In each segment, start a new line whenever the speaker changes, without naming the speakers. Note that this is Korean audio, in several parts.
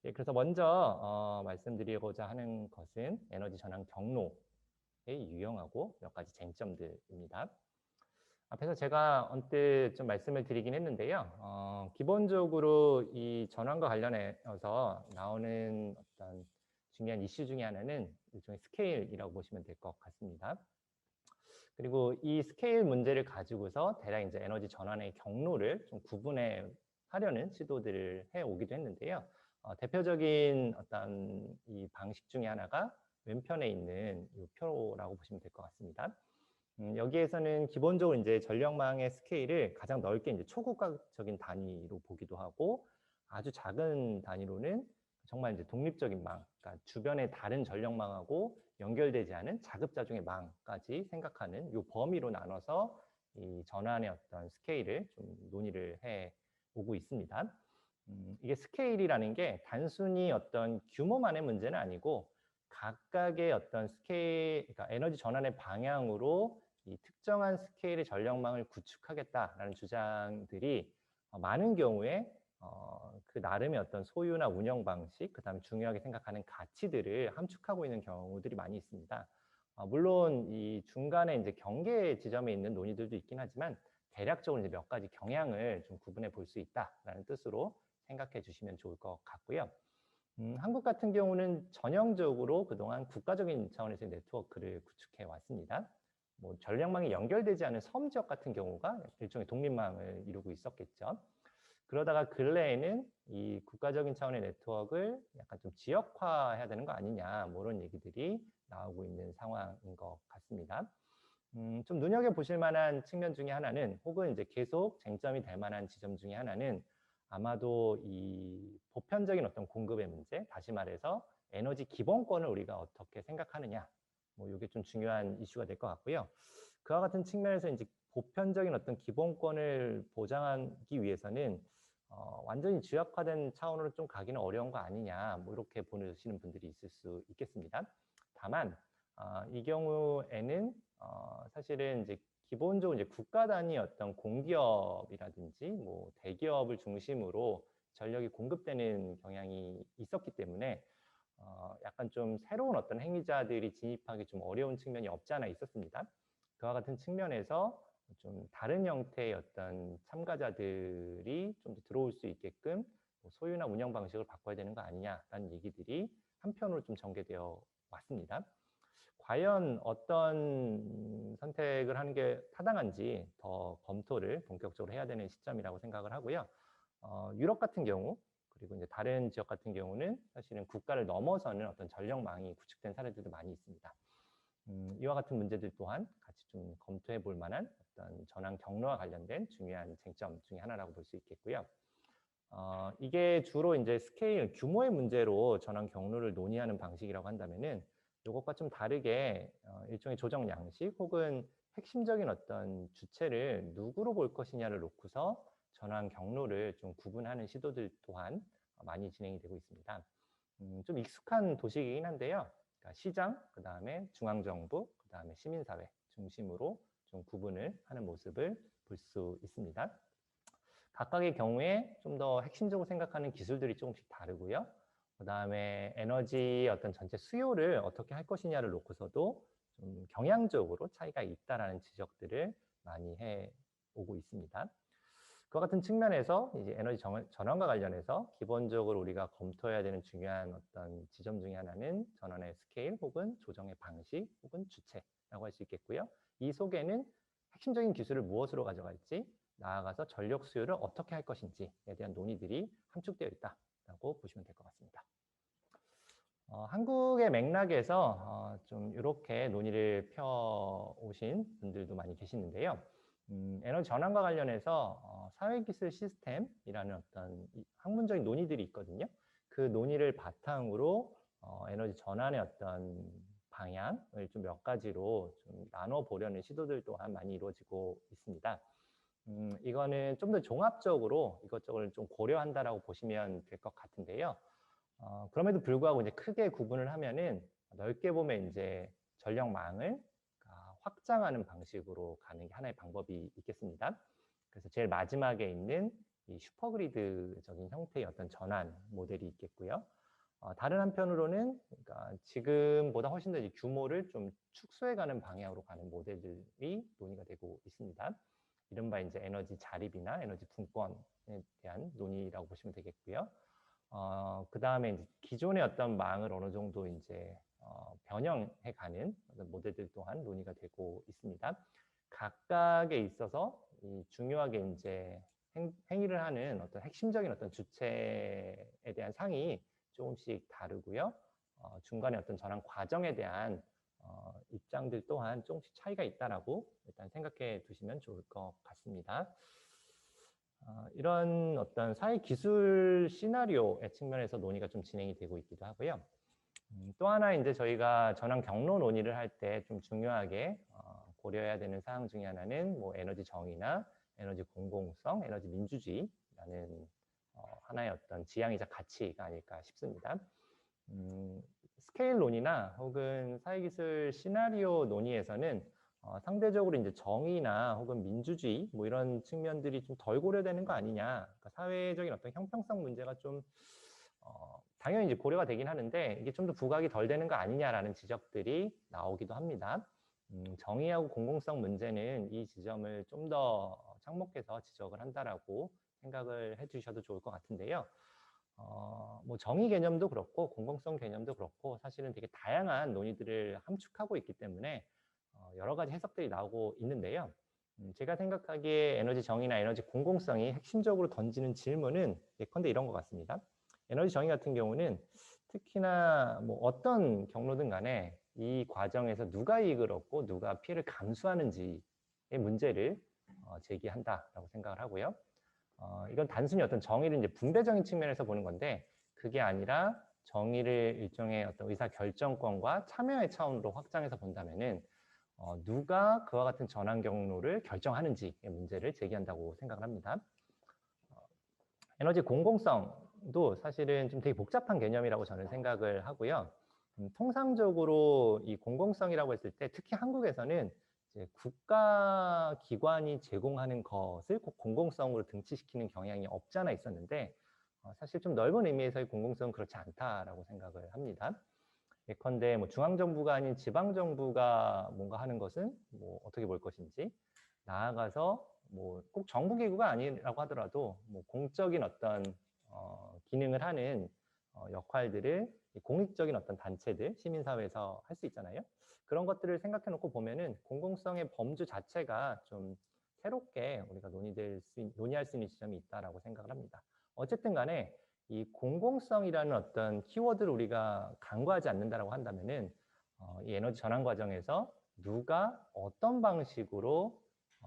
예, 그래서 먼저 말씀드리고자 하는 것은 에너지 전환 경로의 유형하고 몇 가지 쟁점들입니다. 앞에서 제가 언뜻 좀 말씀을 드리긴 했는데요. 기본적으로 이 전환과 관련해서 나오는 어떤 중요한 이슈 중에 하나는 일종의 스케일이라고 보시면 될 것 같습니다. 그리고 이 스케일 문제를 가지고서 대략 이제 에너지 전환의 경로를 좀 구분해 하려는 시도들을 해 오기도 했는데요. 대표적인 어떤 이 방식 중에 하나가 왼편에 있는 이 표라고 보시면 될 것 같습니다. 여기에서는 기본적으로 이제 전력망의 스케일을 가장 넓게 이제 초국가적인 단위로 보기도 하고, 아주 작은 단위로는 정말 이제 독립적인 망, 그러니까 주변의 다른 전력망하고 연결되지 않은 자급자족의 망까지 생각하는 이 범위로 나눠서 이 전환의 어떤 스케일을 좀 논의를 해 오고 있습니다. 이게 스케일이라는 게 단순히 어떤 규모만의 문제는 아니고, 각각의 어떤 스케일, 그러니까 에너지 전환의 방향으로 이 특정한 스케일의 전력망을 구축하겠다라는 주장들이 많은 경우에 그 나름의 어떤 소유나 운영 방식, 그다음에 중요하게 생각하는 가치들을 함축하고 있는 경우들이 많이 있습니다. 물론 이 중간에 이제 경계 지점에 있는 논의들도 있긴 하지만, 대략적으로 이제 몇 가지 경향을 좀 구분해 볼 수 있다라는 뜻으로 생각해 주시면 좋을 것 같고요. 한국 같은 경우는 전형적으로 그동안 국가적인 차원에서의 네트워크를 구축해 왔습니다. 뭐 전력망이 연결되지 않은 섬 지역 같은 경우가 일종의 독립망을 이루고 있었겠죠. 그러다가 근래에는 이 국가적인 차원의 네트워크를 약간 좀 지역화해야 되는 거 아니냐, 뭐 이런 얘기들이 나오고 있는 상황인 것 같습니다. 좀 눈여겨보실 만한 측면 중에 하나는, 혹은 이제 계속 쟁점이 될 만한 지점 중에 하나는, 아마도 이 보편적인 어떤 공급의 문제, 다시 말해서 에너지 기본권을 우리가 어떻게 생각하느냐, 뭐 이게 좀 중요한 이슈가 될 것 같고요. 그와 같은 측면에서 이제 보편적인 어떤 기본권을 보장하기 위해서는 완전히 주역화된 차원으로 좀 가기는 어려운 거 아니냐, 뭐 이렇게 보시는 분들이 있을 수 있겠습니다. 다만 이 경우에는 사실은 이제 기본적으로 이제 국가 단위 어떤 공기업이라든지 뭐 대기업을 중심으로 전력이 공급되는 경향이 있었기 때문에 약간 좀 새로운 어떤 행위자들이 진입하기 좀 어려운 측면이 없지 않아 있었습니다. 그와 같은 측면에서 좀 다른 형태의 어떤 참가자들이 좀 더 들어올 수 있게끔 소유나 운영 방식을 바꿔야 되는 거 아니냐라는 얘기들이 한편으로 좀 전개되어 왔습니다. 과연 어떤 선택을 하는 게 타당한지 더 검토를 본격적으로 해야 되는 시점이라고 생각을 하고요. 유럽 같은 경우, 그리고 이제 다른 지역 같은 경우는 사실은 국가를 넘어서는 어떤 전력망이 구축된 사례들도 많이 있습니다. 이와 같은 문제들 또한 같이 좀 검토해 볼 만한 어떤 전환 경로와 관련된 중요한 쟁점 중에 하나라고 볼 수 있겠고요. 이게 주로 이제 스케일, 규모의 문제로 전환 경로를 논의하는 방식이라고 한다면은, 이것과 좀 다르게 일종의 조정 양식 혹은 핵심적인 어떤 주체를 누구로 볼 것이냐를 놓고서 전환 경로를 좀 구분하는 시도들 또한 많이 진행이 되고 있습니다. 좀 익숙한 도식이긴 한데요. 그러니까 시장, 그 다음에 중앙정부, 그 다음에 시민사회 중심으로 좀 구분을 하는 모습을 볼 수 있습니다. 각각의 경우에 좀 더 핵심적으로 생각하는 기술들이 조금씩 다르고요. 그 다음에 에너지 어떤 전체 수요를 어떻게 할 것이냐를 놓고서도 좀 경향적으로 차이가 있다라는 지적들을 많이 해 오고 있습니다. 그와 같은 측면에서 이제 에너지 전환과 관련해서 기본적으로 우리가 검토해야 되는 중요한 어떤 지점 중에 하나는 전환의 스케일 혹은 조정의 방식 혹은 주체라고 할 수 있겠고요. 이 속에는 핵심적인 기술을 무엇으로 가져갈지, 나아가서 전력 수요를 어떻게 할 것인지에 대한 논의들이 함축되어 있다라고 보시면 될 것 같습니다. 한국의 맥락에서 좀 이렇게 논의를 펴오신 분들도 많이 계시는데요. 에너지 전환과 관련해서 사회기술 시스템이라는 어떤 학문적인 논의들이 있거든요. 그 논의를 바탕으로 에너지 전환의 어떤 방향을 좀 몇 가지로 좀 나눠보려는 시도들 또한 많이 이루어지고 있습니다. 이거는 좀 더 종합적으로 이것저것 좀 고려한다라고 보시면 될 것 같은데요. 그럼에도 불구하고 이제 크게 구분을 하면은, 넓게 보면 이제 전력망을 확장하는 방식으로 가는 게 하나의 방법이 있겠습니다. 그래서 제일 마지막에 있는 이 슈퍼그리드적인 형태의 어떤 전환 모델이 있겠고요. 다른 한편으로는 그러니까 지금보다 훨씬 더 규모를 좀 축소해가는 방향으로 가는 모델들이 논의가 되고 있습니다. 이른바 이제 에너지 자립이나 에너지 분권에 대한 논의라고 보시면 되겠고요. 그 다음에 이제 기존의 어떤 망을 어느 정도 이제 변형해가는 모델들 또한 논의가 되고 있습니다. 각각에 있어서 이 중요하게 이제 행위를 하는 어떤 핵심적인 어떤 주체에 대한 상이 조금씩 다르고요. 중간에 어떤 전환 과정에 대한 입장들 또한 조금씩 차이가 있다라고 일단 생각해 두시면 좋을 것 같습니다. 이런 어떤 사회 기술 시나리오의 측면에서 논의가 좀 진행이 되고 있기도 하고요. 또 하나 이제 저희가 전환 경로 논의를 할 때 좀 중요하게 고려해야 되는 사항 중에 하나는 뭐 에너지 정의나 에너지 공공성, 에너지 민주주의라는 하나의 어떤 지향이자 가치가 아닐까 싶습니다. 스케일 논의나 혹은 사회기술 시나리오 논의에서는 상대적으로 이제 정의나 혹은 민주주의 뭐 이런 측면들이 좀 덜 고려되는 거 아니냐. 그러니까 사회적인 어떤 형평성 문제가 좀 당연히 이제 고려가 되긴 하는데 이게 좀 더 부각이 덜 되는 거 아니냐라는 지적들이 나오기도 합니다. 정의하고 공공성 문제는 이 지점을 좀 더 착목해서 지적을 한다라고 생각을 해주셔도 좋을 것 같은데요. 뭐 정의 개념도 그렇고 공공성 개념도 그렇고 사실은 되게 다양한 논의들을 함축하고 있기 때문에 여러 가지 해석들이 나오고 있는데요. 제가 생각하기에 에너지 정의나 에너지 공공성이 핵심적으로 던지는 질문은 예컨대 이런 것 같습니다. 에너지 정의 같은 경우는 특히나 뭐 어떤 경로든 간에 이 과정에서 누가 이익을 얻고 누가 피해를 감수하는지의 문제를 제기한다라고 생각을 하고요. 이건 단순히 어떤 정의를 이제 분배적인 측면에서 보는 건데 그게 아니라 정의를 일종의 어떤 의사 결정권과 참여의 차원으로 확장해서 본다면은 누가 그와 같은 전환 경로를 결정하는지의 문제를 제기한다고 생각을 합니다. 에너지 공공성도 사실은 좀 되게 복잡한 개념이라고 저는 생각을 하고요. 통상적으로 이 공공성이라고 했을 때 특히 한국에서는 이제 국가 기관이 제공하는 것을 꼭 공공성으로 등치시키는 경향이 없지 않아 있었는데 사실 좀 넓은 의미에서의 공공성은 그렇지 않다라고 생각을 합니다. 예컨대 뭐 중앙정부가 아닌 지방정부가 뭔가 하는 것은 뭐 어떻게 볼 것인지, 나아가서 뭐 꼭 정부기구가 아니라고 하더라도 뭐 공적인 어떤 기능을 하는 역할들을 공익적인 어떤 단체들, 시민사회에서 할 수 있잖아요. 그런 것들을 생각해 놓고 보면은 공공성의 범주 자체가 좀 새롭게 우리가 논의할 수 있는 지점이 있다라고 생각을 합니다. 어쨌든 간에 이 공공성이라는 어떤 키워드를 우리가 간과하지 않는다라고 한다면은 이 에너지 전환 과정에서 누가 어떤 방식으로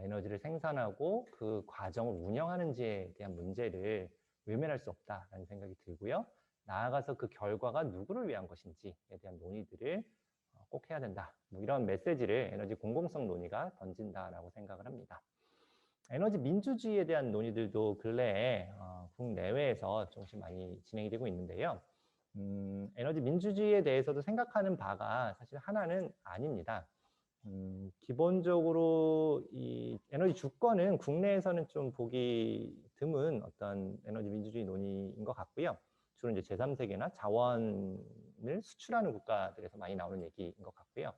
에너지를 생산하고 그 과정을 운영하는지에 대한 문제를 외면할 수 없다라는 생각이 들고요. 나아가서 그 결과가 누구를 위한 것인지에 대한 논의들을 꼭 해야 된다. 뭐 이런 메시지를 에너지 공공성 논의가 던진다라고 생각을 합니다. 에너지 민주주의에 대한 논의들도 근래에 국내외에서 조금씩 많이 진행이 되고 있는데요. 에너지 민주주의에 대해서도 생각하는 바가 사실 하나는 아닙니다. 기본적으로 이 에너지 주권은 국내에서는 좀 보기 드문 어떤 에너지 민주주의 논의인 것 같고요. 주로 이제 제3세계나 자원을 수출하는 국가들에서 많이 나오는 얘기인 것 같고요.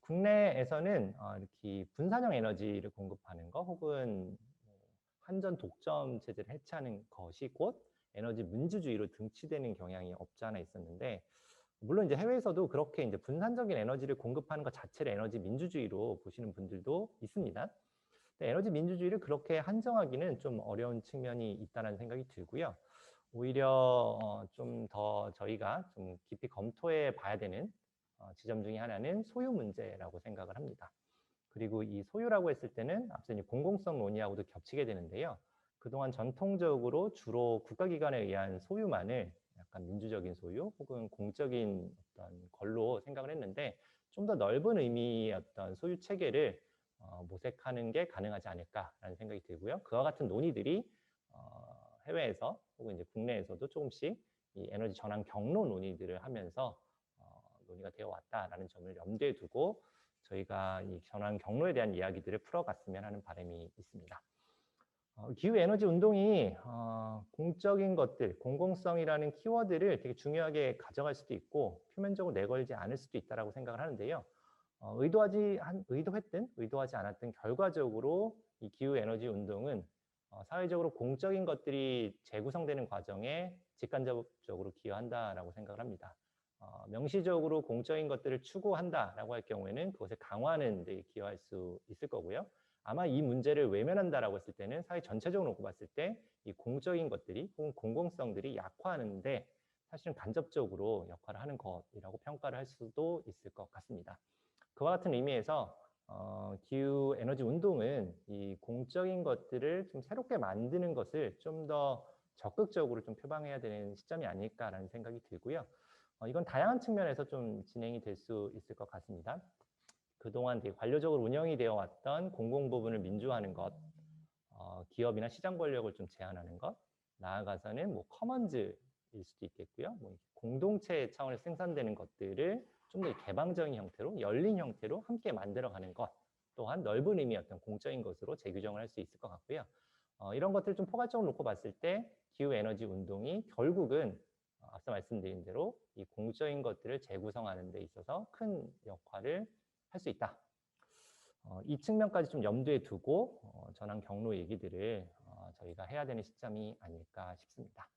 국내에서는 이렇게 분산형 에너지를 공급하는 거 혹은 한전 독점 체제를 해체하는 것이 곧 에너지 민주주의로 등치되는 경향이 없지 않아 있었는데, 물론 이제 해외에서도 그렇게 이제 분산적인 에너지를 공급하는 것 자체를 에너지 민주주의로 보시는 분들도 있습니다. 에너지 민주주의를 그렇게 한정하기는 좀 어려운 측면이 있다는 생각이 들고요. 오히려 좀 더 저희가 좀 깊이 검토해 봐야 되는 지점 중에 하나는 소유 문제라고 생각을 합니다. 그리고 이 소유라고 했을 때는 앞서 이제 공공성 논의하고도 겹치게 되는데요. 그동안 전통적으로 주로 국가기관에 의한 소유만을 약간 민주적인 소유 혹은 공적인 어떤 걸로 생각을 했는데 좀 더 넓은 의미의 어떤 소유 체계를 모색하는 게 가능하지 않을까라는 생각이 들고요. 그와 같은 논의들이 해외에서 혹은 이제 국내에서도 조금씩 이 에너지 전환 경로 논의들을 하면서 논의가 되어 왔다라는 점을 염두에 두고 저희가 이 전환 경로에 대한 이야기들을 풀어갔으면 하는 바람이 있습니다. 기후에너지 운동이 공적인 것들, 공공성이라는 키워드를 되게 중요하게 가져갈 수도 있고 표면적으로 내걸지 않을 수도 있다고 생각을 하는데요. 의도했든 의도하지 않았든 결과적으로 이 기후에너지 운동은 사회적으로 공적인 것들이 재구성되는 과정에 직간접적으로 기여한다라고 생각을 합니다. 명시적으로 공적인 것들을 추구한다라고 할 경우에는 그것을 강화하는 데 기여할 수 있을 거고요. 아마 이 문제를 외면한다라고 했을 때는 사회 전체적으로 놓고 봤을 때 이 공적인 것들이 혹은 공공성들이 약화하는데 사실은 간접적으로 역할을 하는 것이라고 평가를 할 수도 있을 것 같습니다. 그와 같은 의미에서 기후 에너지 운동은 이 공적인 것들을 좀 새롭게 만드는 것을 좀 더 적극적으로 좀 표방해야 되는 시점이 아닐까라는 생각이 들고요. 이건 다양한 측면에서 좀 진행이 될 수 있을 것 같습니다. 그동안 되게 관료적으로 운영이 되어 왔던 공공 부분을 민주화하는 것, 기업이나 시장 권력을 좀 제한하는 것, 나아가서는 뭐 커먼즈일 수도 있겠고요. 뭐 공동체 차원에서 생산되는 것들을 좀 더 개방적인 형태로, 열린 형태로 함께 만들어가는 것, 또한 넓은 의미의 어떤 공적인 것으로 재규정을 할 수 있을 것 같고요. 이런 것들을 좀 포괄적으로 놓고 봤을 때 기후에너지 운동이 결국은 앞서 말씀드린 대로 이 공적인 것들을 재구성하는 데 있어서 큰 역할을 할 수 있다. 이 측면까지 좀 염두에 두고 전환 경로 얘기들을 저희가 해야 되는 시점이 아닐까 싶습니다.